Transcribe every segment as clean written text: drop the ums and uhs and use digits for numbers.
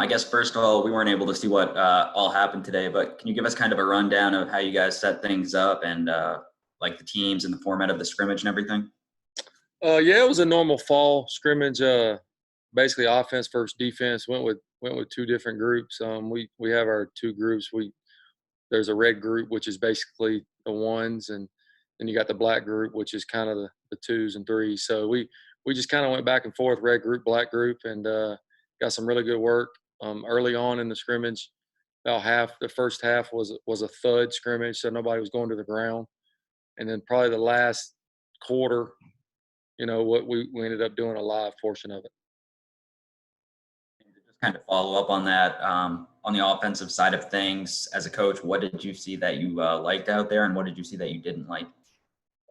I guess first of all, we weren't able to see what all happened today, but can you give us kind of a rundown of how you guys set things up and like the teams and the format of the scrimmage and everything? Yeah, it was a normal fall scrimmage. Basically, offense versus defense. Went with two different groups. We have our two groups. There's a red group, which is basically the ones, and then you got the black group, which is kind of the twos and threes. So we just kind of went back and forth, red group, black group, and got some really good work early on in the scrimmage. About the first half was a thud scrimmage, so nobody was going to the ground, and then probably the last quarter, what we ended up doing a live portion of it. And to just kind of follow up on that, on the offensive side of things, as a coach, what did you see that you liked out there, and what did you see that you didn't like?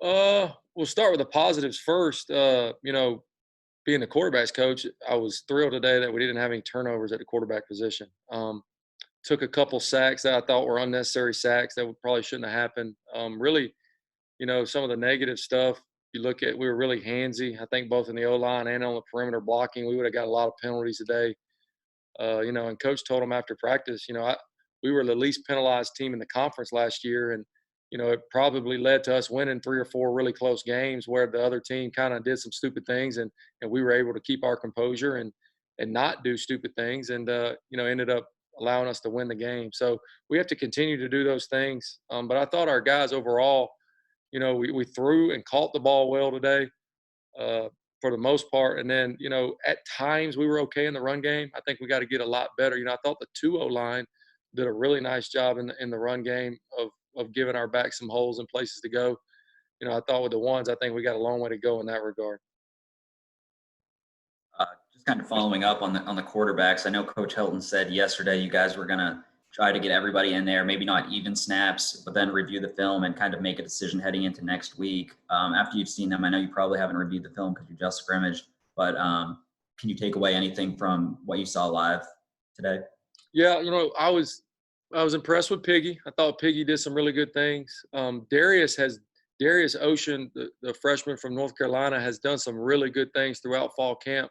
We'll start with the positives first. Being the quarterbacks coach, I was thrilled today that we didn't have any turnovers at the quarterback position. Took a couple sacks that I thought were unnecessary sacks that probably shouldn't have happened. Really, some of the negative stuff. You look at, we were really handsy. I think both in the O line and on the perimeter blocking, we would have got a lot of penalties today. And coach told them after practice, we were the least penalized team in the conference last year, and it probably led to us winning 3 or 4 really close games where the other team kind of did some stupid things, and we were able to keep our composure and not do stupid things, and ended up allowing us to win the game. So we have to continue to do those things. But I thought our guys overall, we threw and caught the ball well today. For the most part. And then, at times we were okay in the run game. I think we got to get a lot better. I thought the 2-0 line did a really nice job in the run game of giving our back some holes and places to go. I thought with the ones, I think we got a long way to go in that regard. Just kind of following up on the quarterbacks. I know Coach Hilton said yesterday you guys were gonna try to get everybody in there, maybe not even snaps, but then review the film and kind of make a decision heading into next week. After you've seen them, I know you probably haven't reviewed the film because you just scrimmaged, but can you take away anything from what you saw live today? Yeah, I was impressed with Piggy. I thought Piggy did some really good things. Darius Ocean, the freshman from North Carolina, has done some really good things throughout fall camp.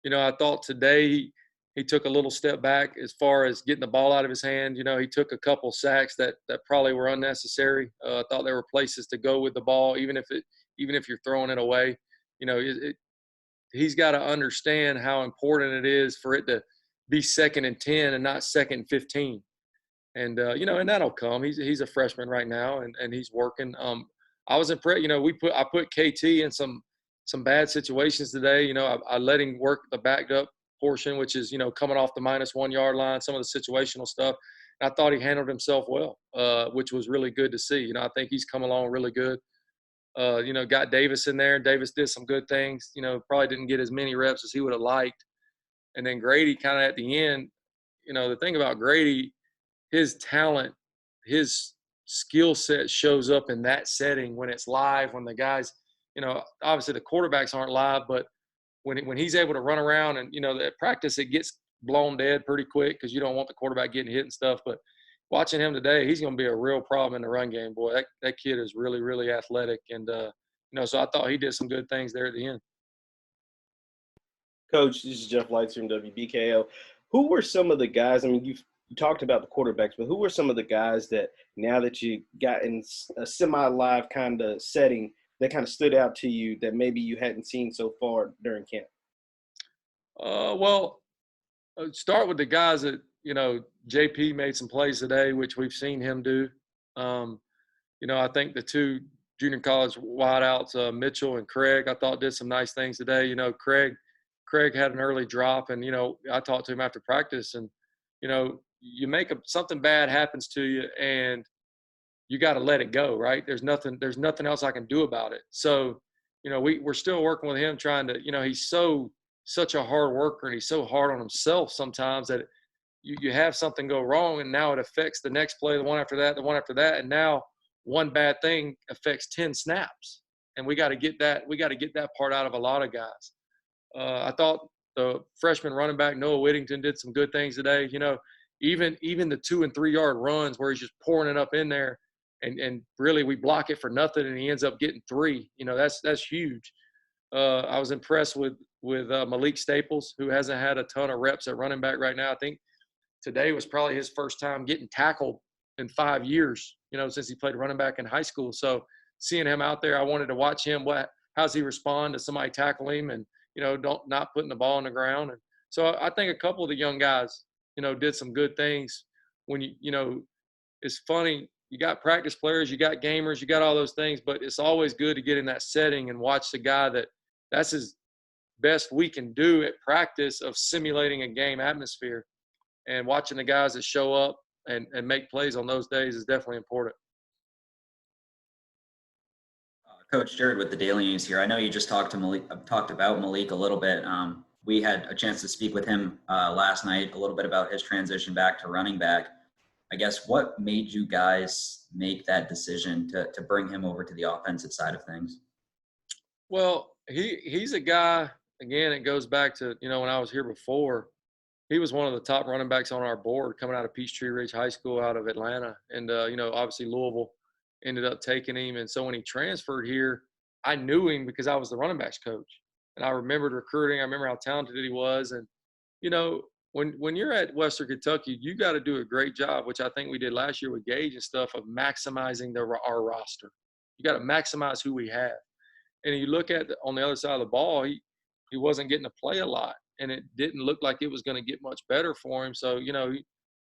I thought today he took a little step back as far as getting the ball out of his hand. He took a couple sacks that probably were unnecessary. I thought there were places to go with the ball, even if you're throwing it away. He's got to understand how important it is for it to be 2nd and 10 and not 2nd and 15. And and that'll come. He's a freshman right now, and he's working. I was impressed. I put KT in some bad situations today. I let him work the backed up portion, which is coming off the -1 yard line, some of the situational stuff. And I thought he handled himself well, which was really good to see. I think he's come along really good. Got Davis in there. Davis did some good things. Probably didn't get as many reps as he would have liked. And then Grady kind of at the end. The thing about Grady, his talent, his skill set shows up in that setting when it's live, when the guys, obviously the quarterbacks aren't live, but when he's able to run around and, at practice, it gets blown dead pretty quick because you don't want the quarterback getting hit and stuff. But watching him today, he's going to be a real problem in the run game. Boy, that kid is really, really athletic. And, so I thought he did some good things there at the end. Coach, this is Jeff Lights from WBKO. Who were some of the guys, you talked about the quarterbacks, but who were some of the guys that now that you got in a semi-live kind of setting that kind of stood out to you that maybe you hadn't seen so far during camp? Start with the guys that, JP made some plays today, which we've seen him do. I think the two junior college wideouts, Mitchell and Craig, I thought did some nice things today. Craig had an early drop, and, I talked to him after practice, and, you make something bad happens to you, and you got to let it go, right? There's nothing else I can do about it. So, we're still working with him, trying to, he's such a hard worker, and he's so hard on himself sometimes that you have something go wrong, and now it affects the next play, the one after that, and now one bad thing affects 10 snaps, and we got to get that part out of a lot of guys. I thought the freshman running back Noah Whittington did some good things today. Even the 2 and 3 yard runs where he's just pouring it up in there, and really we block it for nothing, and he ends up getting 3. That's huge. I was impressed with Malik Staples, who hasn't had a ton of reps at running back right now. I think today was probably his first time getting tackled in 5 years, since he played running back in high school. So seeing him out there, I wanted to watch him. How's he respond to somebody tackle him and, not putting the ball on the ground. And so I think a couple of the young guys, did some good things. When it's funny, you got practice players, you got gamers, you got all those things, but it's always good to get in that setting and watch the guy that's his best we can do at practice of simulating a game atmosphere. And watching the guys that show up and make plays on those days is definitely important. Coach Jared with the Daily News here. I know you just talked about Malik a little bit. We had a chance to speak with him last night a little bit about his transition back to running back. I guess what made you guys make that decision to bring him over to the offensive side of things? Well, he's a guy, again, it goes back to, when I was here before, he was one of the top running backs on our board coming out of Peachtree Ridge High School out of Atlanta. And, obviously Louisville ended up taking him. And so when he transferred here, I knew him because I was the running backs coach. And I remembered recruiting. I remember how talented he was. And, when you're at Western Kentucky, you got to do a great job, which I think we did last year with Gage and stuff, of maximizing our roster. You got to maximize who we have. And you look at on the other side of the ball, he wasn't getting to play a lot. And it didn't look like it was going to get much better for him. So,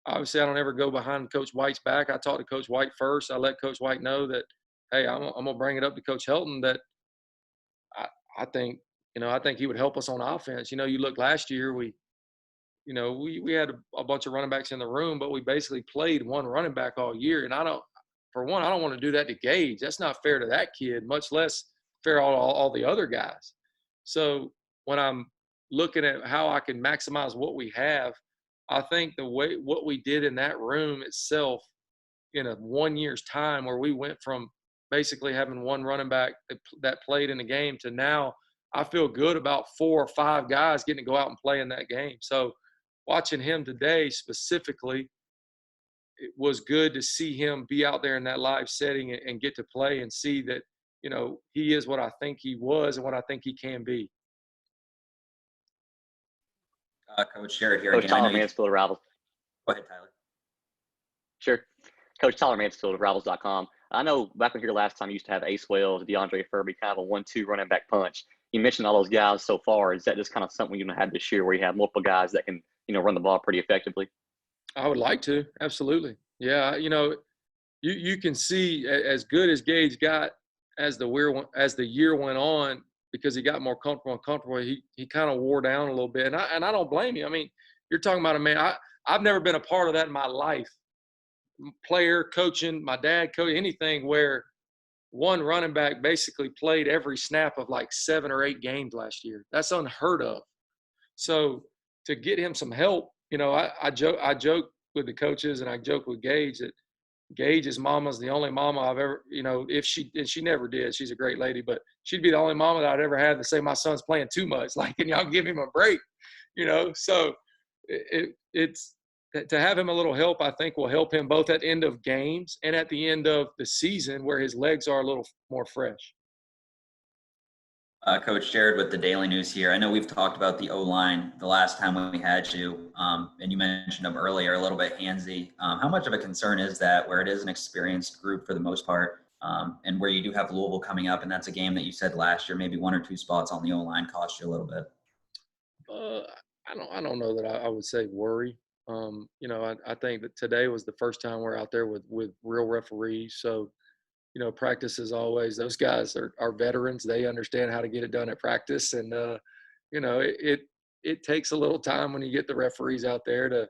obviously I don't ever go behind Coach White's back. I talked to Coach White first. I let Coach White know that, hey, I'm going to bring it up to Coach Helton that I think he would help us on offense. You look last year, we had a bunch of running backs in the room, but we basically played one running back all year. And I don't want to do that to Gage. That's not fair to that kid, much less fair to all the other guys. So when I'm looking at how I can maximize what we have, I think what we did in that room itself in a 1 year's time, where we went from basically having one running back that played in the game to now I feel good about 4 or 5 guys getting to go out and play in that game. So watching him today specifically, it was good to see him be out there in that live setting and get to play and see that, he is what I think he was and what I think he can be. Coach Jared here Coach again. Tyler Mansfield of Rivals. Go ahead, Tyler. Sure. Coach Tyler Mansfield of Rivals.com. I know back when here last time you used to have Ace Wells, DeAndre Furby, kind of a 1-2 running back punch. You mentioned all those guys so far. Is that just kind of something you're going to have this year where you have multiple guys that can, run the ball pretty effectively? I would like to. Absolutely. Yeah. You can see as good as Gage got as the year went on, because he got more comfortable, he kind of wore down a little bit. And I don't blame you. I mean, you're talking about a man. I've never been a part of that in my life. Player, coaching, my dad, coach, anything where one running back basically played every snap of like 7 or 8 games last year. That's unheard of. So to get him some help, I joke with the coaches and I joke with Gage that Gage's mama's the only mama I've ever, if she never did, she's a great lady, but she'd be the only mama that I'd ever had to say my son's playing too much. Like, can y'all give him a break? So it's to have him a little help, I think will help him both at end of games and at the end of the season where his legs are a little more fresh. Coach Jared with the Daily News here. I know we've talked about the O-line the last time when we had you, and you mentioned them earlier, a little bit handsy. How much of a concern is that, where it is an experienced group for the most part, and where you do have Louisville coming up, and that's a game that you said last year, maybe 1 or 2 spots on the O-line cost you a little bit? I don't know that I would say worry. I think that today was the first time we're out there with real referees. So, practice is always, those guys are veterans. They understand how to get it done at practice. And, it takes a little time when you get the referees out there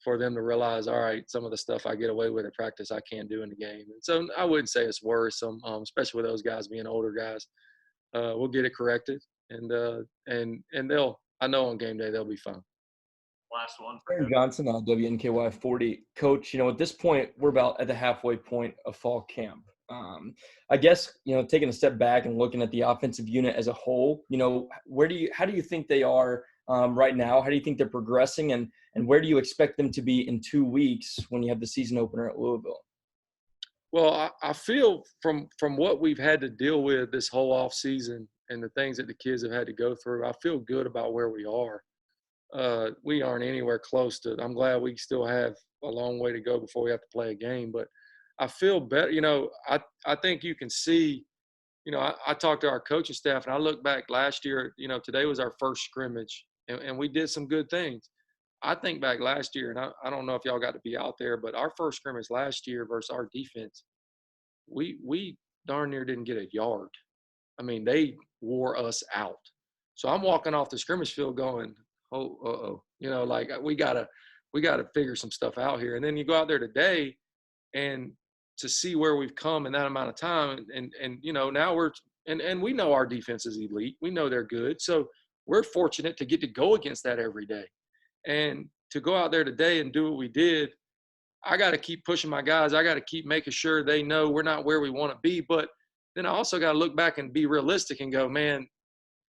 for them to realize, all right, some of the stuff I get away with at practice, I can't do in the game. And so I wouldn't say it's worrisome, especially with those guys being older guys. We'll get it corrected and I know on game day, they'll be fine. Last one. Aaron Johnson, WNKY 40. Coach, at this point, we're about at the halfway point of fall camp. I guess, taking a step back and looking at the offensive unit as a whole, how do you think they are right now? How do you think they're progressing, and where do you expect them to be in 2 weeks when you have the season opener at Louisville? Well, I feel from what we've had to deal with this whole off season and the things that the kids have had to go through, I feel good about where we are. We aren't anywhere close to. I'm glad we still have a long way to go before we have to play a game, but I feel better. I think you can see. I talked to our coaching staff, and I look back last year. Today was our first scrimmage, and we did some good things. I think back last year, and I don't know if y'all got to be out there, but our first scrimmage last year versus our defense, we darn near didn't get a yard. I mean, they wore us out. So I'm walking off the scrimmage field going, oh, like we gotta figure some stuff out here. And then you go out there today, and to see where we've come in that amount of time, and now and we know our defense is elite. We know they're good. So we're fortunate to get to go against that every day. And to go out there today and do what we did, I got to keep pushing my guys. I got to keep making sure they know we're not where we want to be. But then I also got to look back and be realistic and go, man,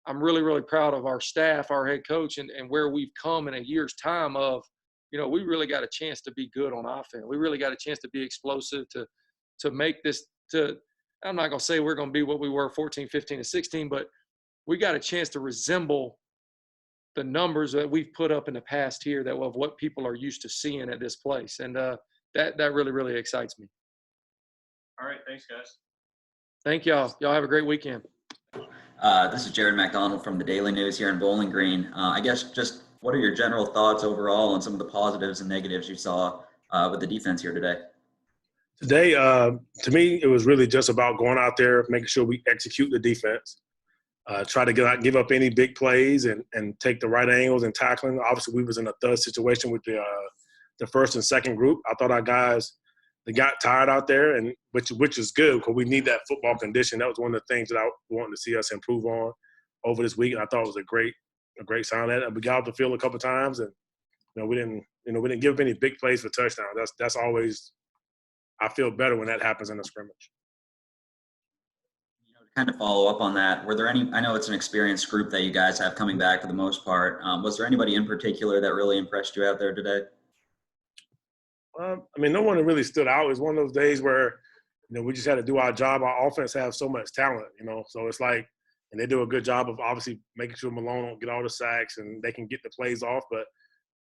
I'm really, really proud of our staff, our head coach, and where we've come in a year's time of, we really got a chance to be good on offense. We really got a chance to be explosive, to make this I'm not going to say we're going to be what we were 14, 15, and 16, but we got a chance to resemble the numbers that we've put up in the past here that of what people are used to seeing at this place. And that really, really excites me. All right. Thanks, guys. Thank y'all. Y'all have a great weekend. This is Jared McDonald from the Daily News here in Bowling Green. I guess just what are your general thoughts overall on some of the positives and negatives you saw with the defense here today? Today, to me, it was really just about going out there, making sure we execute the defense, try to give up any big plays and take the right angles and tackling. Obviously, we was in a third situation with the first and second group. I thought our guys – they got tired out there, and which is good because we need that football condition. That was one of the things that I wanted to see us improve on over this week, and I thought it was a great sign at it. We got off the field a couple of times, and we didn't give up any big plays for touchdowns. That's always, I feel better when that happens in a scrimmage. To kind of follow up on that, were there any? I know it's an experienced group that you guys have coming back for the most part. Was there anybody in particular that really impressed you out there today? No one really stood out. It was one of those days where, we just had to do our job. Our offense has so much talent, so it's like, and they do a good job of obviously making sure Malone don't get all the sacks and they can get the plays off. But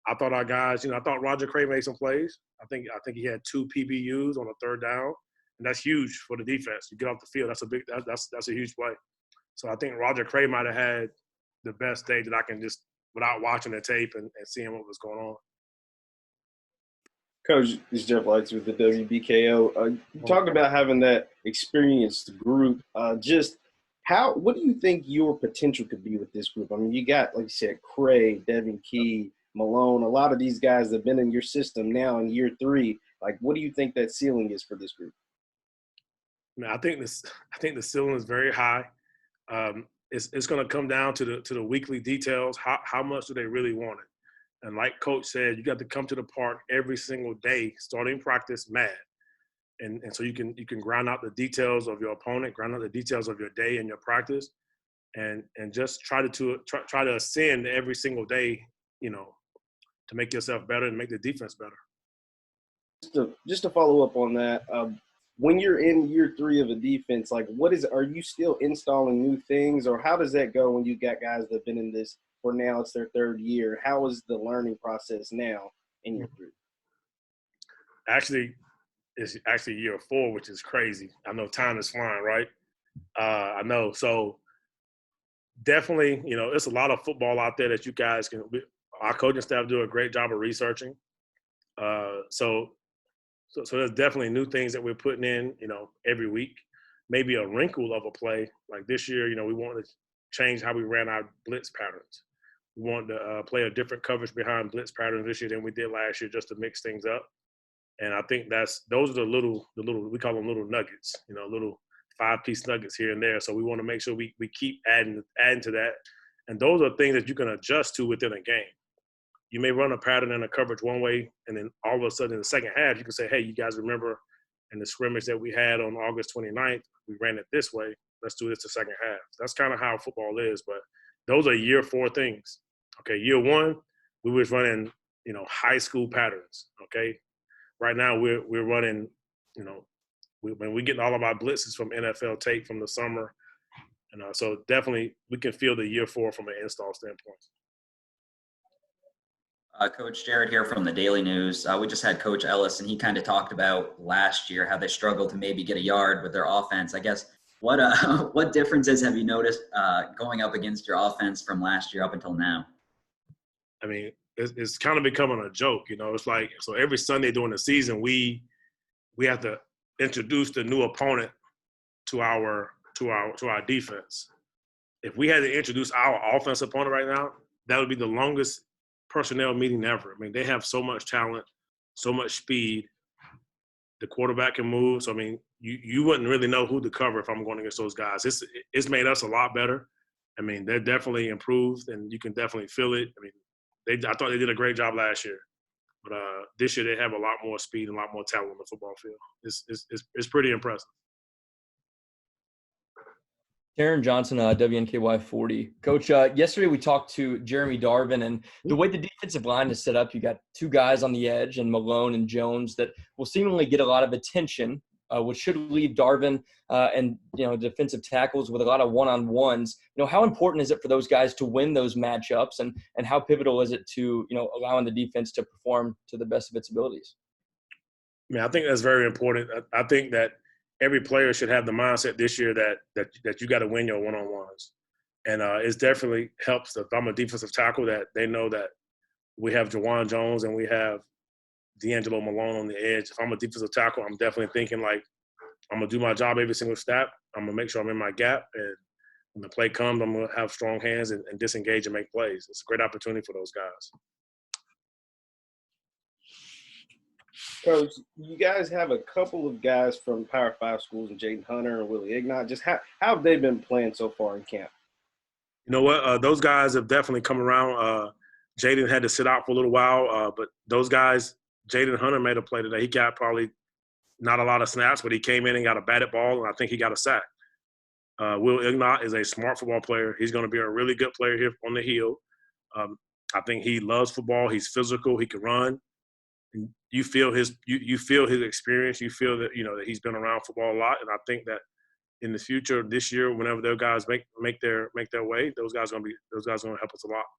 I thought our guys, I thought Roger Cray made some plays. I think he had 2 PBUs on a third down, and that's huge for the defense. You get off the field, that's a huge play. So I think Roger Cray might have had the best day that I can just, without watching the tape and seeing what was going on. Coach, this is Jeff Lights with the WBKO. You talked about having that experienced group. What do you think your potential could be with this group? I mean, you got, like you said, Cray, Devin Key, Malone, a lot of these guys that have been in your system now in year 3. Like, what do you think that ceiling is for this group? I think the ceiling is very high. It's going to come down to the weekly details. How much do they really want it? And like Coach said, you got to come to the park every single day, starting practice mad. And so you can ground out the details of your opponent, ground out the details of your day and your practice, and just try to ascend every single day, to make yourself better and make the defense better. Just to follow up on that, when you're in year 3 of a defense, like are you still installing new things, or how does that go when you got guys that have been in this for now it's their 3rd year? How is the learning process now in your group? Actually, it's actually year 4, which is crazy. I know time is flying, right? I know. So definitely, it's a lot of football out there that you guys our coaching staff do a great job of researching. So there's definitely new things that we're putting in, every week. Maybe a wrinkle of a play. Like this year, we wanted to change how we ran our blitz patterns. We wanted to play a different coverage behind blitz patterns this year than we did last year, just to mix things up. And I think those are the little we call them little nuggets, little 5-piece nuggets here and there. So we want to make sure we keep adding to that. And those are things that you can adjust to within a game. You may run a pattern and a coverage one way, and then all of a sudden in the second half, you can say, hey, you guys remember in the scrimmage that we had on August 29th, we ran it this way. Let's do this the second half. That's kind of how football is. But those are year 4 things. Okay, year 1, we was running, high school patterns. Okay, right now we're running, when we getting all of our blitzes from NFL tape from the summer, And so definitely we can feel the year 4 from an install standpoint. Coach Jared here from the Daily News. We just had Coach Ellis, and he kind of talked about last year how they struggled to maybe get a yard with their offense. I guess what differences have you noticed going up against your offense from last year up until now? I mean, it's kind of becoming a joke, you know. It's like, so every Sunday during the season, we have to introduce the new opponent to our defense. If we had to introduce our offense opponent right now, that would be the longest personnel meeting ever. I mean, they have so much talent, so much speed. The quarterback can move. So, I mean, you wouldn't really know who to cover if I'm going against those guys. It's made us a lot better. I mean, they're definitely improved, and you can definitely feel it. I mean, I thought they did a great job last year. But this year they have a lot more speed and a lot more talent on the football field. It's pretty impressive. Taron Johnson, WNKY 40. Coach, yesterday we talked to Jeremy Darvin, and the way the defensive line is set up, you got two guys on the edge, and Malone and Jones, that will seemingly get a lot of attention, which should leave Darvin and defensive tackles with a lot of one-on-ones. How important is it for those guys to win those matchups, and how pivotal is it to allowing the defense to perform to the best of its abilities? I mean, I think that's very important. I think that every player should have the mindset this year that you got to win your one-on-ones. And it definitely helps if I'm a defensive tackle that they know that we have Jawan Jones and we have D'Angelo Malone on the edge. If I'm a defensive tackle, I'm definitely thinking like, I'm going to do my job every single snap. I'm going to make sure I'm in my gap. And when the play comes, I'm going to have strong hands and disengage and make plays. It's a great opportunity for those guys. Coach, you guys have a couple of guys from Power 5 schools, and Jaden Hunter and Willie Ignat. Just how have they been playing so far in camp? You know what? Those guys have definitely come around. Jaden had to sit out for a little while, but those guys, Jaden Hunter made a play today. He got probably not a lot of snaps, but he came in and got a batted ball, and I think he got a sack. Will Ignat is a smart football player. He's going to be a really good player here on the hill. I think he loves football. He's physical. He can run. And you feel his experience. You feel that that he's been around football a lot, and I think that in the future, this year, whenever their guys make their way, those guys are going to help us a lot.